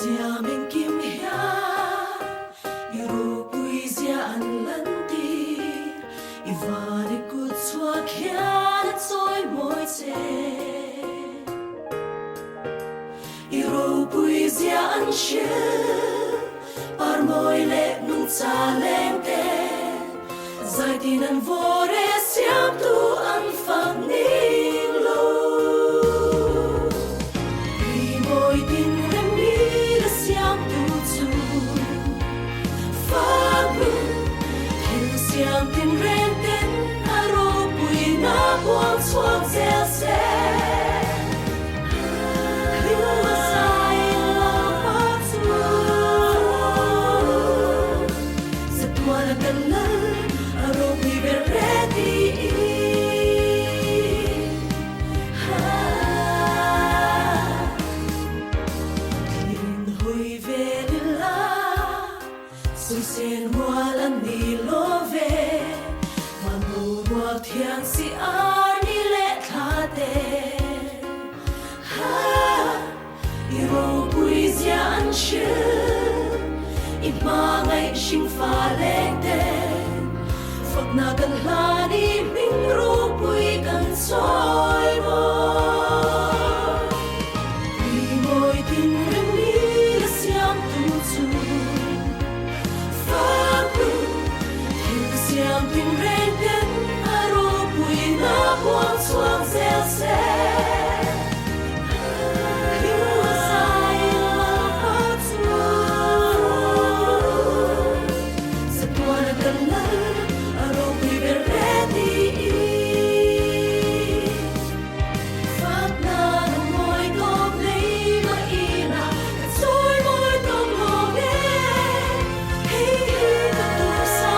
Zia mình kim ya Iru pui zia an lan ti Ivani kut chua kia na trôi môi chê Iru pui zia an chi Par môi lệ nung cha lên tên Zai tin an vô re siam tu an phang ning lu Ri môi tin rem mi la siam tu chu Phang lu Thiu siam tin ren tên Aro bui na buang chuang zel sen Liu sai la pa chu Zatua la kan la Aro bui be ready Sen hoa lan ni lo ve Hoa ngu hoa thiang si ar ni le tha te I ro bui zia an chi I ma ngai shing fa leng ten Phật na kan la ni minh ro bui kan soi mo Ri môi tin rem ni la siam tu chu Siam tin ren ten aro bui na buang chuang zel sen Liu sai la pa chu Zatua na kan la aro bui be ready Phak na na môi tom lấy ma ina Ka trôi môi tom lo ne Hey hey ka tu sa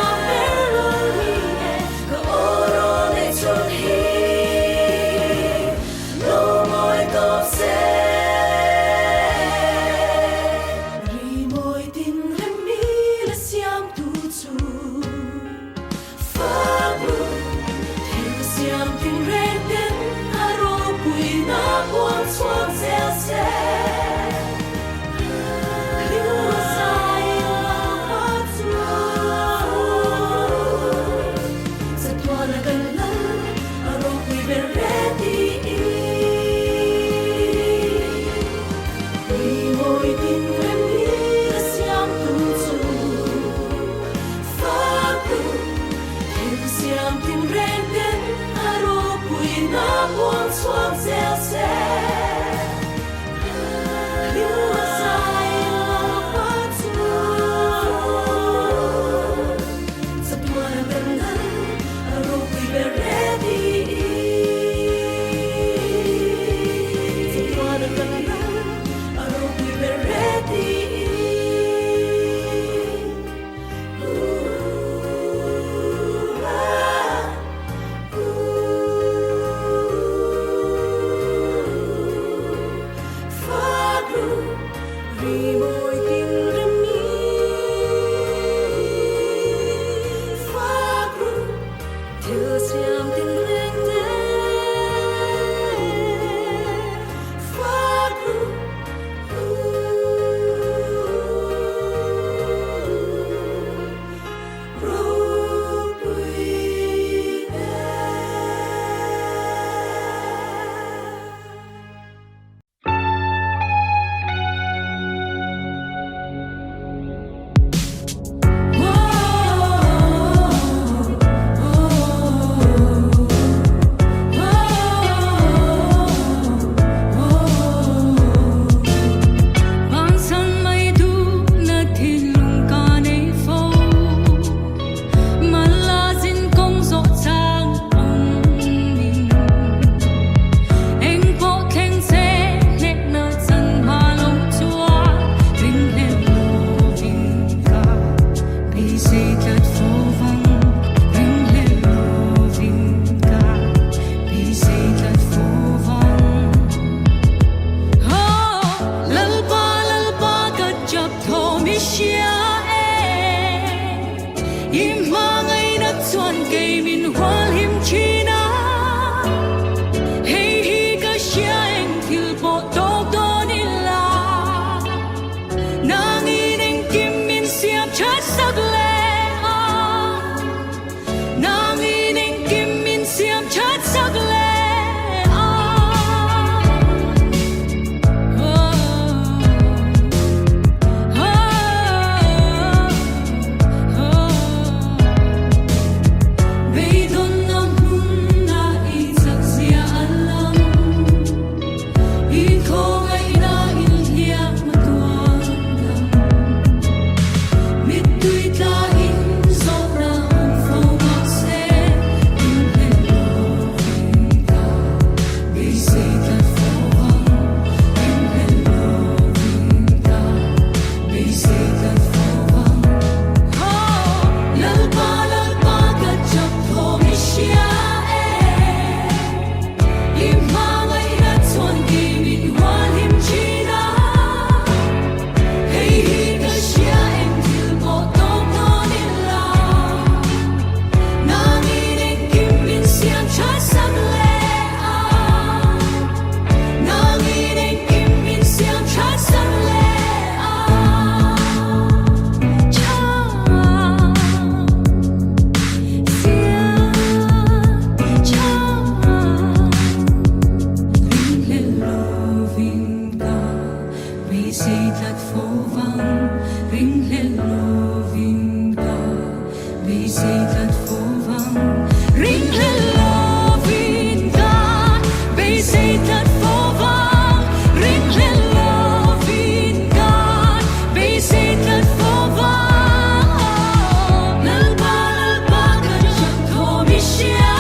xây thật phố vắng ring lên lô vinh ca bị xây thật phố vắng ring lên lô vinh ca bị xây thật phố vắng ring lên lô vinh ca bị xây thật phố vắng lal ba kan chak tho mi sia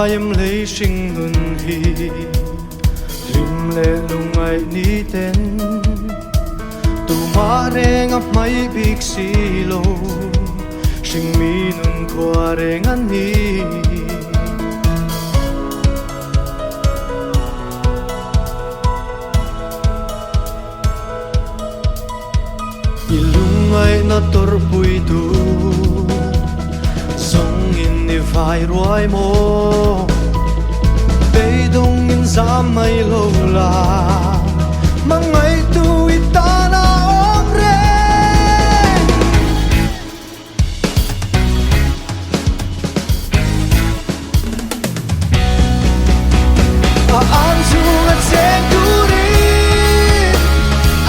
em lấy sinh ngân hi lim lệ lung ai ni ten tu ma reng ap mai big silo sing mi nun kwa reng an ni ilung ai na tor pui tu song in ni vai ruai mo bay dong in zam mai lo la mangai tu itana om re a an su a chen tu ri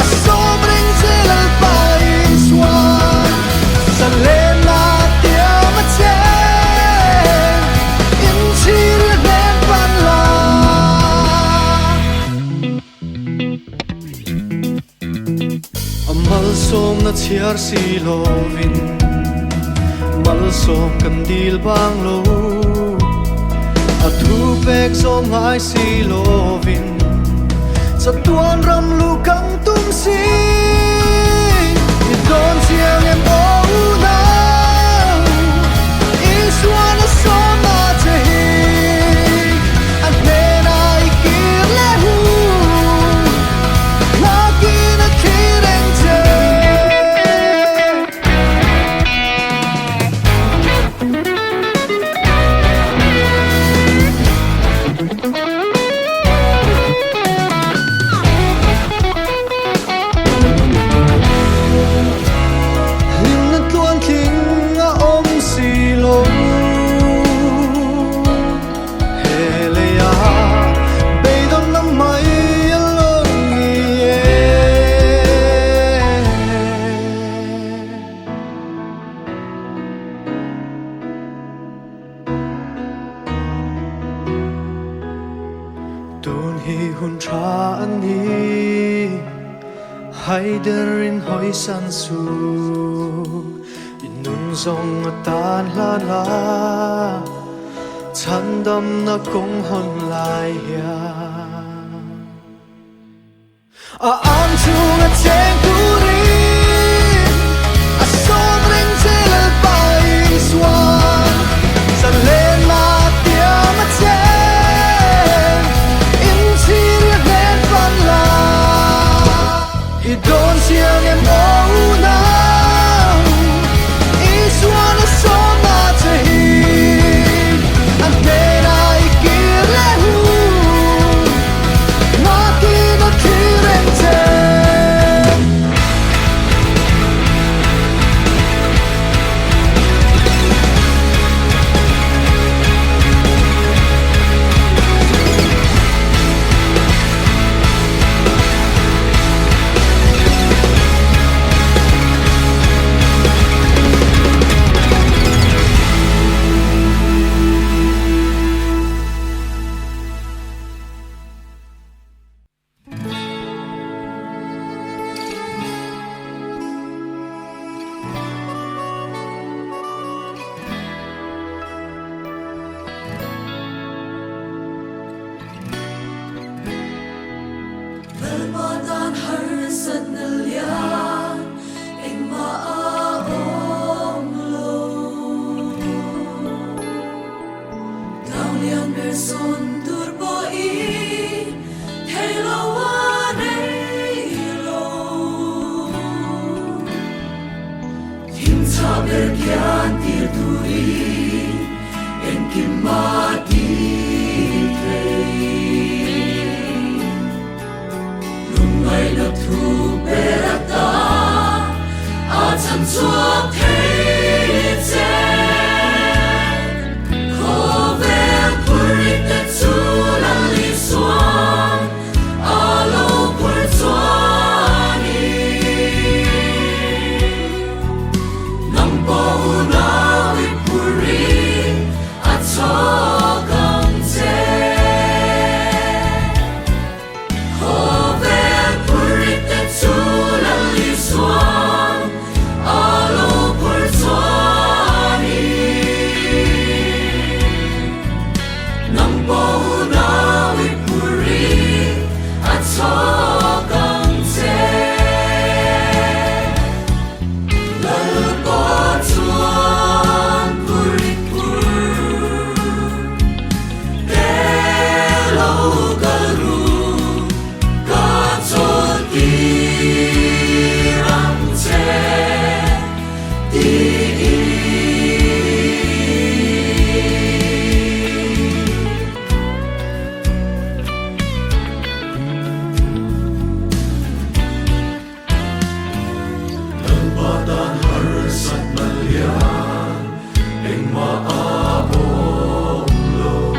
a sobreng zelal pa in swan sa le la tia ma chen in chil len pan la amal som na chiar si lovin mal som kan dil bang lo a thu pek som ngai si lovin sa tuan ram lu kang tum si i don siang em o na in suan a som na te hi an me na ikir le hu na kin a kireng te lim na tuan thling a om si lo he le ya bay dong na mai along ni e tun hi hun tha an ni Haiderin hoi san su inun zong a tan la la chan dam na kong hon lai ya a an chung a chen tu ri a som ring zelal pa in swan sa le la tia ma chen in chil len pan la I don't see em o now is one of so much he and then I give le hu not in a kirente Madan har sat na lian eng ma om lo Down lian ber son tur bo i hello lo Him cha ber kyan tir turi en kim ma di Hãy subscribe cho kênh Ghiền Mì Gõ để không bỏ lỡ ng paunawi puri at sogang te lalgotuan puri pur hello garu gatot kirang te Badan harsat malian ing maabong lo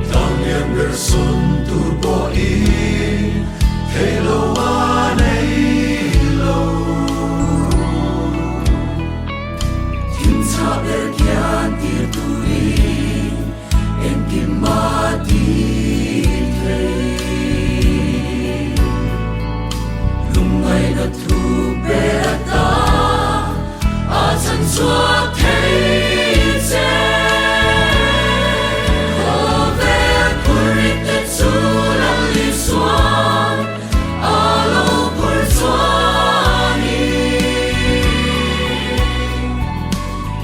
Tangyan gerson turboin Heloan lo Kinsa berkian tirturing en kimati lungay na tuberata asan suat heitse Kover purit at sulang liswan alo pulswani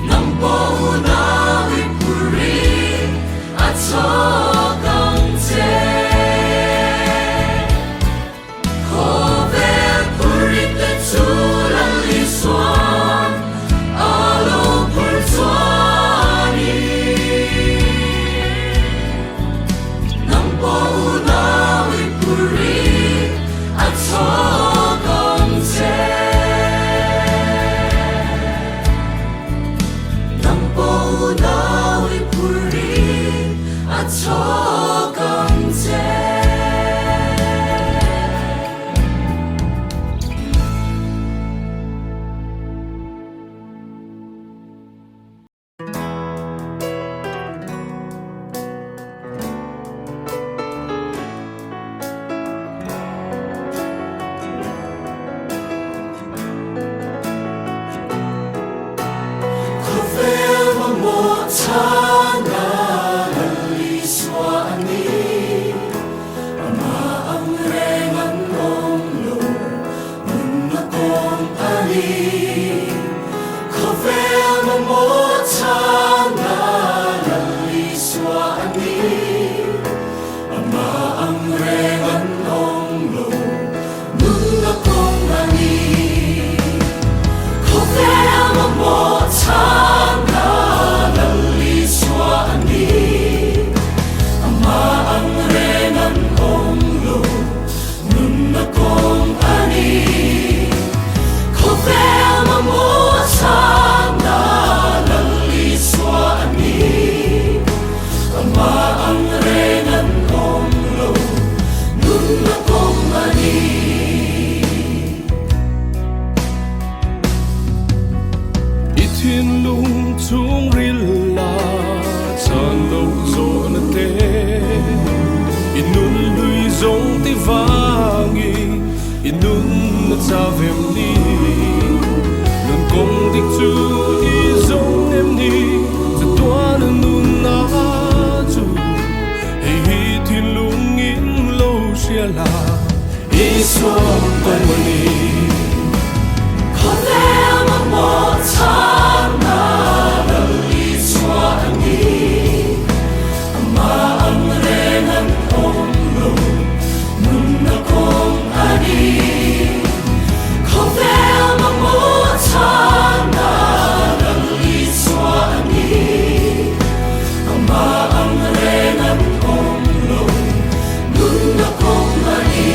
nang paunawi puri at sogang te Kover purit at sulang liswan alo pulswani nang paunawi puri at sogang te nang paunawi puri at sogang te Kovel mamotana naliswani Ama ang rengan ngomlo Nuna kong ani Kovel mamotana naliswani Ama ang rengan ngomlo Nuna kong ani Kovel mamotana naliswani Ama ang rengan onglo Nuna kong ani Kovel mamotana naliswani Ama ang rengan onglo Nuna kong ani Itin lung tung rilla Chan lâu zo na te Inun lui zong ti vangi Inun na cha vem ni Nun kong dik tu i zong em ni Sa tua na nun na tu Hey itin lung in lo xia la I suam kong mani Kovel mamotana naliswani Ama ang rengan onglo Nuna kong ani Kovel mamotana naliswani Ama ang rengan onglo Nuna kong ani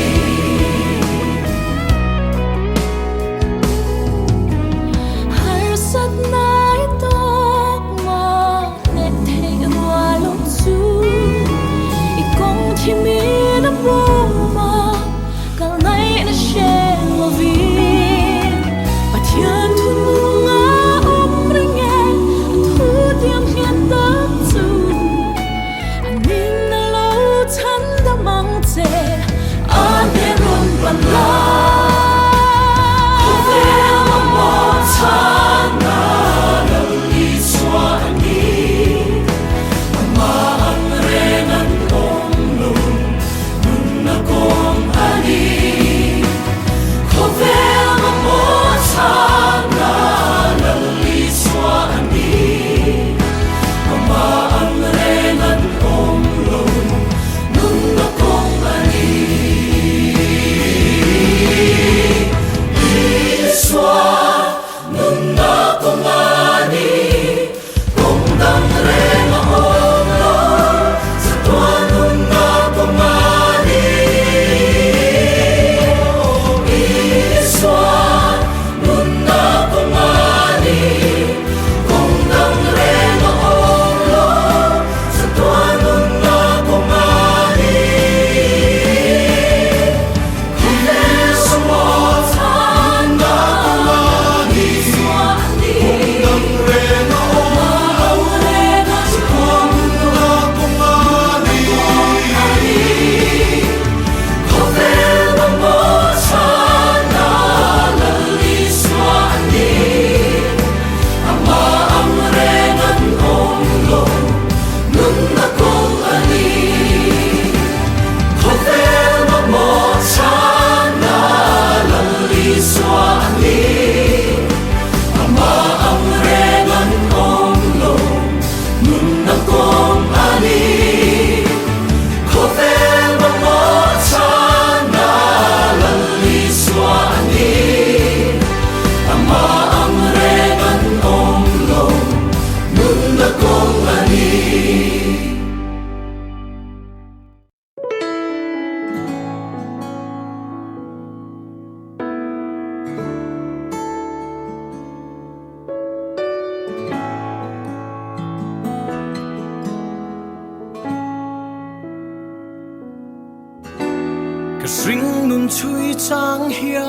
cái ring nun chui chang hia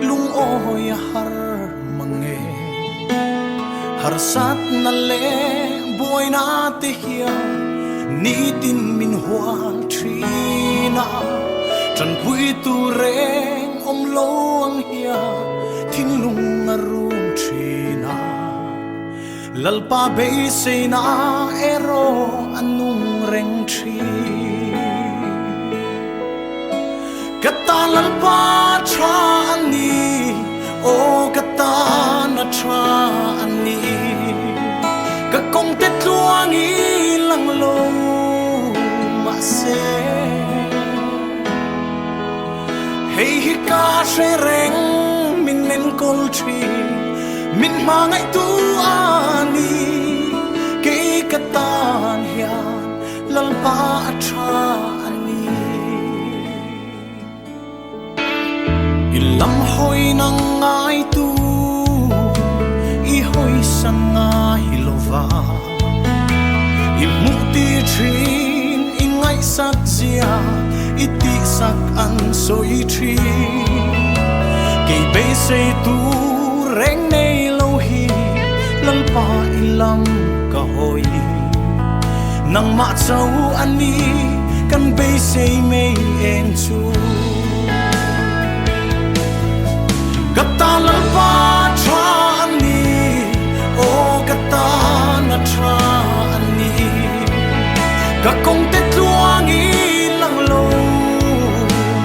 lung oi har mange har sat na le boy na te hia ni tin min huang trina trần bụi tu reng lo ang hia thin lung arum trina lalpa be se na ero anung reng tri kata lalpa tra ani o kata na tra ani ka kong te tuang i lang lo ma se hey hi ka she reng min nen kol tri min ma ngai tu ani ke katan hian lalpa tra ani ilam hoi nang ngai tu i hoi sang ngai lova i mukti trin i ngai sak zia i ti sak an soi tri ke be se tu reng nei lo hi lalpa ilam ka hoi nang ma chau ani kan be se mei en chu kata lalpa tra ani o kata na tra ani ka kong te tuang i lang lo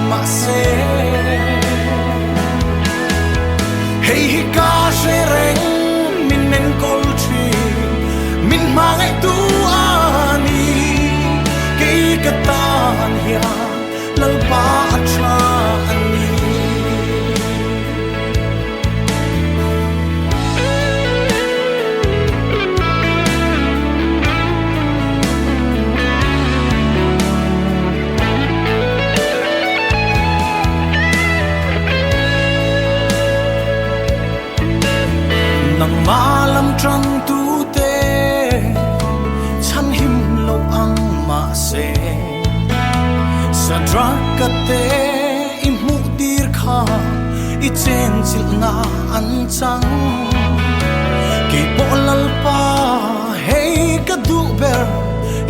ma se hey hi ka she reng min nen kol tri min ma ngai tu ani ke katan hia lalpa tra ani nang malam trăng tu te chan him lo ang ma se sa dra ka te i mu dir kha i chen chil na an chang ke bolal pa hey ka du ber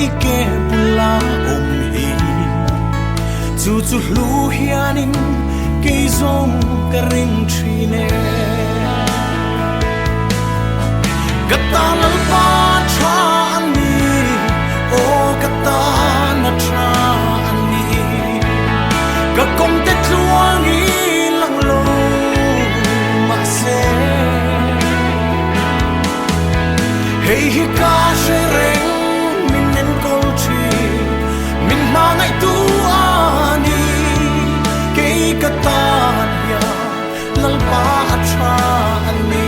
i ke pula hi chu chu lu hianin ke zong ka ring trine kata lalpa tra ani o kata na tra ani ka kong te tuang i lang lo ma se hey hi ka she reng min nen kol tri min ma ngai tu ani ke kata ya lalpa tra ani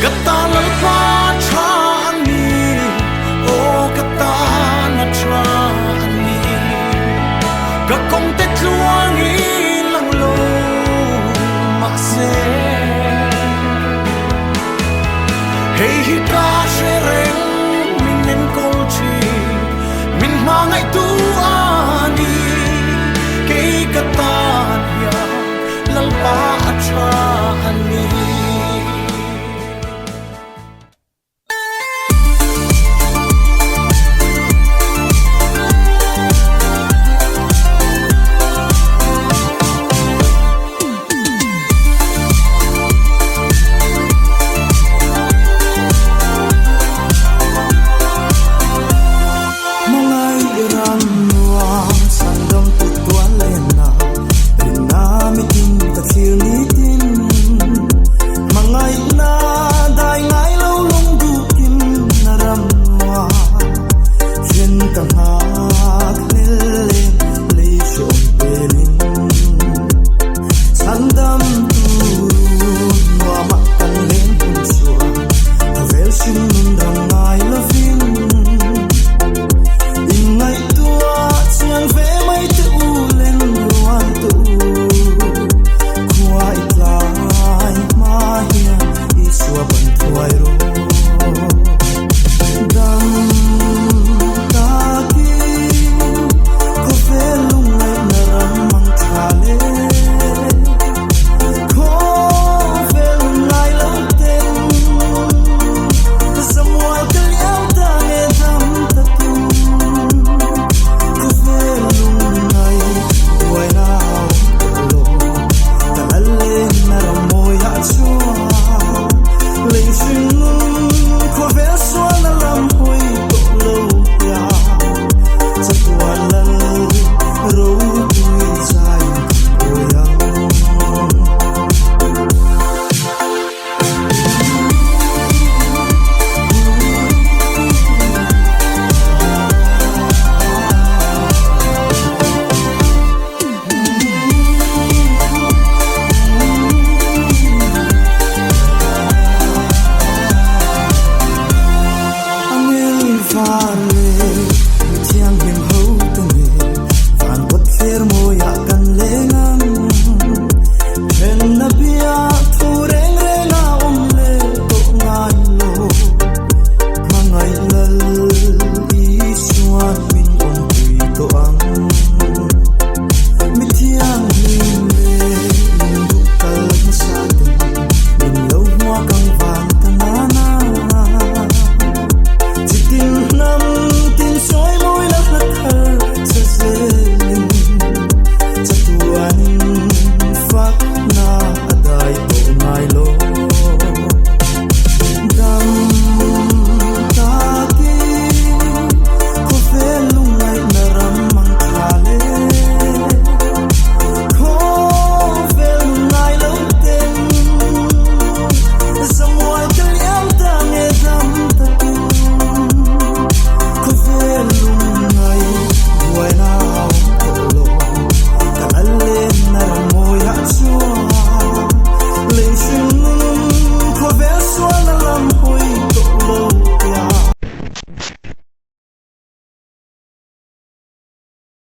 kata lalpa tra ani o kata na tra ani ka kong te tuang i lang lo ma se hey hi ka she reng min nen kol tri min ma ngai tu ani ke kata ya lalpa tra ani